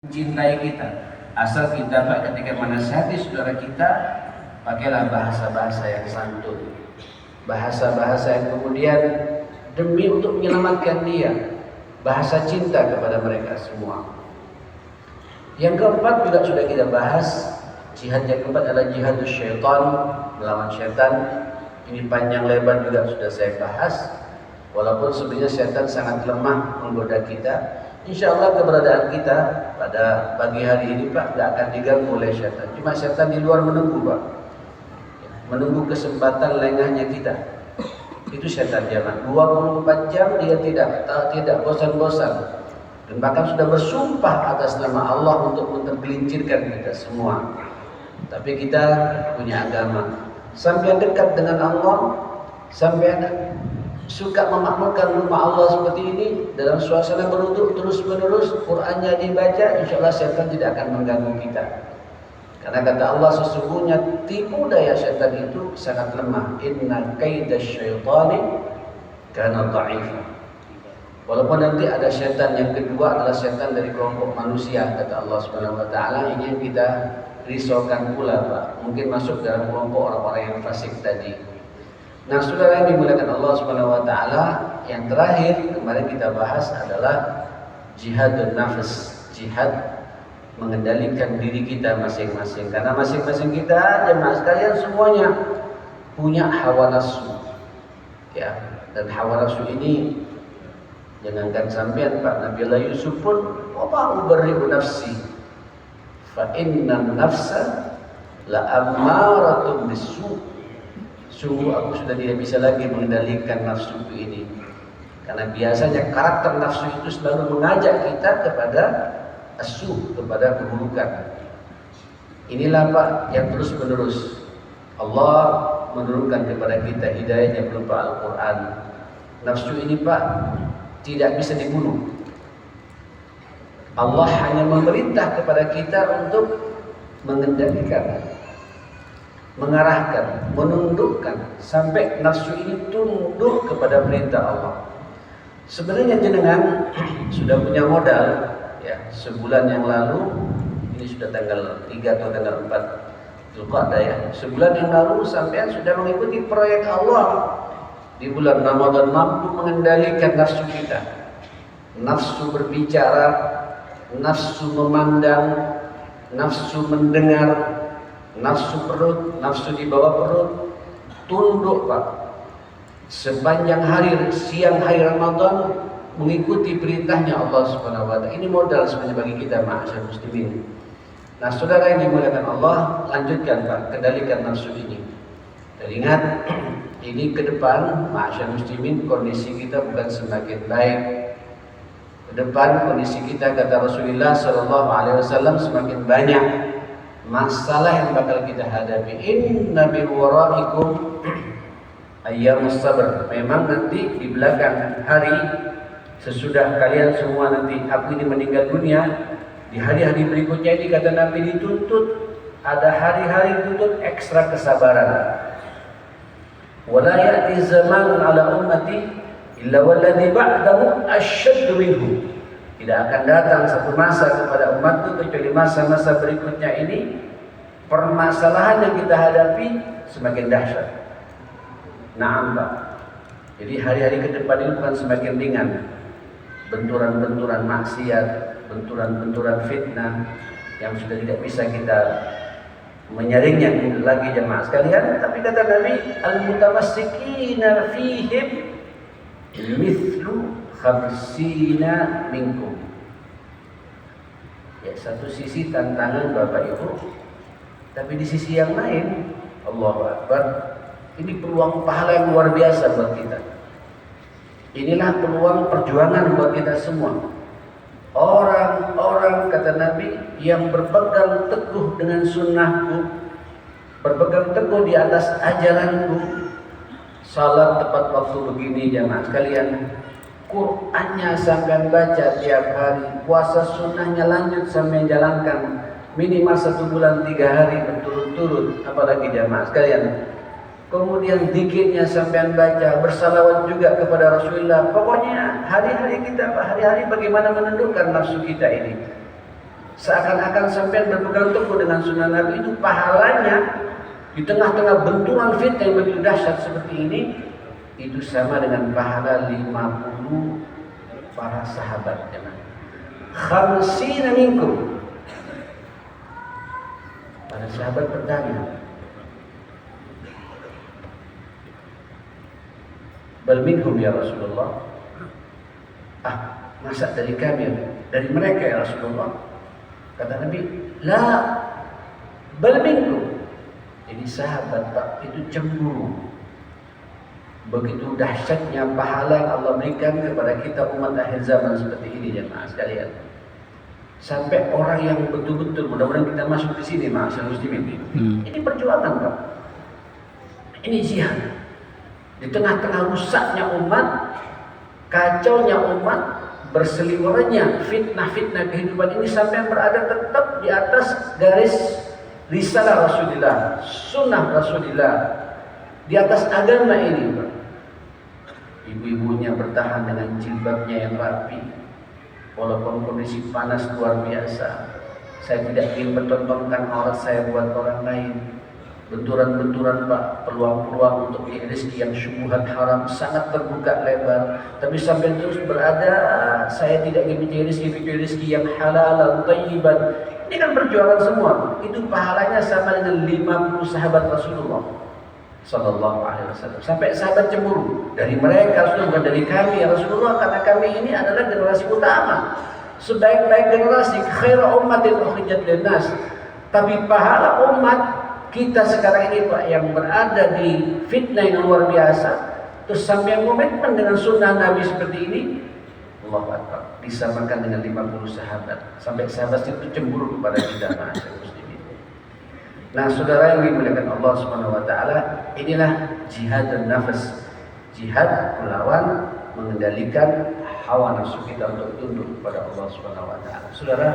mencintai kita. Asal kita Pak ketika menasihati saudara kita, pakailah bahasa-bahasa yang santun, bahasa-bahasa yang kemudian demi untuk menyelamatkan dia, bahasa cinta kepada mereka semua. Yang keempat juga sudah kita bahas, jihad yang keempat adalah jihadus syaitan, melawan syaitan. Ini panjang lebar juga sudah saya bahas. Walaupun sebenarnya syaitan sangat lemah menggoda kita, insya Allah keberadaan kita pada pagi hari ini Pak tidak akan diganggu oleh syaitan. Cuma syaitan di luar menunggu Pak, menunggu kesempatan lengahnya kita. Itu syaitan jamaah. 24 jam dia tidak bosan-bosan, dan bahkan sudah bersumpah atas nama Allah untuk mentergelincirkan kita semua. Tapi kita punya agama, sampai dekat dengan Allah, sampai suka memakmurkan rumah Allah seperti ini dalam suasana berwudu terus menerus, Qur'annya dibaca, insya Allah syaitan tidak akan mengganggu kita. Karena kata Allah sesungguhnya tipu daya syaitan itu sangat lemah. Inna kaidasy syaitani kana dha'ifa. Walaupun nanti ada syaitan yang kedua adalah syaitan dari kelompok manusia, kata Allah Subhanahu wa taala, ini yang kita risaukan pula Pak. Mungkin masuk dalam kelompok orang-orang yang fasik tadi. Nah, saudara yang dimuliakan Allah Subhanahu wa taala, yang terakhir kemarin kita bahas adalah jihadun nafs, jihad mengendalikan diri kita masing-masing. Karena masing-masing kita jemaah sekalian semuanya punya hawa nafsu. Ya, dan hawa nafsu ini jangankan sampean Pak, Nabi Yusuf pun wa ubarri'u nafsi fa innan nafsa la ammaratun bisu'. Sungguh aku sudah tidak bisa lagi mengendalikan nafsu ini. Karena biasanya karakter nafsu itu selalu mengajak kita kepada asu, kepada keburukan. Inilah Pak yang terus menerus Allah menurunkan kepada kita hidayahnya berupa Al-Quran. Nafsu ini Pak tidak bisa dibunuh. Allah hanya memerintah kepada kita untuk mengendalikan, mengarahkan, menundukkan sampai nafsu ini tunduk kepada perintah Allah. Sebenarnya jenengan sudah punya modal ya. Sebulan yang lalu, ini sudah tanggal 3 atau tanggal 4 Zulqa'dah ya. Sebulan yang lalu sampean sudah mengikuti proyek Allah. Di bulan Ramadan mampu mengendalikan nafsu kita. Nafsu berbicara, nafsu memandang, nafsu mendengar, nafsu perut, nafsu di bawah perut, tunduk Pak. Sepanjang hari, siang hari Ramadan mengikuti perintahnya Allah Subhanahu wa taala. Ini modal sebenarnya bagi kita ma'asyar muslimin. Nah, saudara yang dimuliakan Allah, lanjutkan Pak, kendalikan nafsu ini. Dan ingat, ini ke depan ma'asyar muslimin kondisi kita bukan semakin baik. Ke depan kondisi kita kata Rasulullah sallallahu alaihi wasallam semakin banyak masalah yang bakal kita hadapi. Inna bi waraikum ayyamus sabr. Memang nanti di belakang hari sesudah kalian semua nanti aku ini meninggal dunia, di hari-hari berikutnya ini kata Nabi dituntut ada hari-hari dituntut ekstra kesabaran. Wala ya'ti zamanun ala ummati illa walladhi ba'dahu asyaddu minhu. Tidak akan datang satu masa kepada umatku kecuali masa-masa berikutnya ini permasalahan yang kita hadapi semakin dahsyat. Na'am Pak. Jadi hari-hari ke depan ini bukan semakin ringan. Benturan-benturan maksiat, benturan-benturan fitnah yang sudah tidak bisa kita menyaringnya lagi jemaah sekalian. Tapi kata Nabi, al-mutamassikina fihim mithlu khamsina minkum. Ya, satu sisi tantangan Bapak Ibu, tapi di sisi yang lain Allahu Akbar, ini peluang pahala yang luar biasa buat kita. Inilah peluang perjuangan buat kita semua. Orang-orang kata Nabi yang berpegang teguh dengan sunnahku, berpegang teguh di atas ajaranku, salat tepat waktu begini jamaah sekalian, Qur'annya sampai baca tiap hari, puasa sunnahnya lanjut sampai jalankan minimal 1 bulan 3 hari berturut-turut, apalagi jamaah sekalian. Kemudian zikirnya sampai baca, bersalawat juga kepada Rasulullah. Pokoknya hari-hari kita, hari-hari bagaimana menundukkan nafsu kita ini. Seakan-akan sampai berpegang teguh dengan sunnah Nabi itu pahalanya di tengah-tengah benturan fitnah yang begitu dahsyat seperti ini, itu sama dengan pahala 50 para sahabat. Khamsina minkum. Para sahabat bertanya, bal minhum ya Rasulullah. Masa dari kami, dari mereka ya Rasulullah? Kata Nabi, la, bal minkum. Jadi sahabat Pak itu cemburu. Begitu dahsyatnya pahala yang Allah berikan kepada kita umat akhir zaman seperti ini, jemaah sekalian. Sampai orang yang betul-betul, mudah-mudahan kita masuk di sini, ma'asyiral muslimin. Ini perjuangan, Pak. Ini jihad. Di tengah-tengah rusaknya umat, kacaunya umat, berseliwerannya fitnah-fitnah kehidupan ini sampai berada tetap di atas garis risalah Rasulullah, sunnah Rasulullah, di atas agama ini, Pak. Ibu-ibunya bertahan dengan jilbabnya yang rapi, walaupun kondisi panas luar biasa. Saya tidak ingin mentontonkan aurat saya buat orang lain. Benturan-benturan Pak, peluang-peluang untuk rezeki yang syubhat haram sangat terbuka lebar. Tapi sampai terus berada, saya tidak ingin mencari rezeki yang halal, thayyiban. Ini kan perjuangan semua. Itu pahalanya sama dengan 50 sahabat Rasulullah Sallallahu Alaihi Wasallam. Sampai sahabat cemburu, dari mereka Rasulullah, bukan dari kami ya Rasulullah, karena kami ini adalah generasi utama, sebaik-baik generasi, khairu ummatin ukhrijat linnas. Tapi pahala umat kita sekarang ini Pak, yang berada di fitnah yang luar biasa, terus sampai komitmen dengan sunnah Nabi seperti ini, Allahu Akbar, disamakan dengan 50 sahabat. Sampai sahabat itu cemburu kepada kita, ma'asyiral muslimin. Nah, saudara yang dimuliakan Allah Subhanahu wa taala, inilah jihad dan nafas. Jihad melawan, mengendalikan hawa nafsu kita untuk tunduk kepada Allah Subhanahu wa taala. Saudara,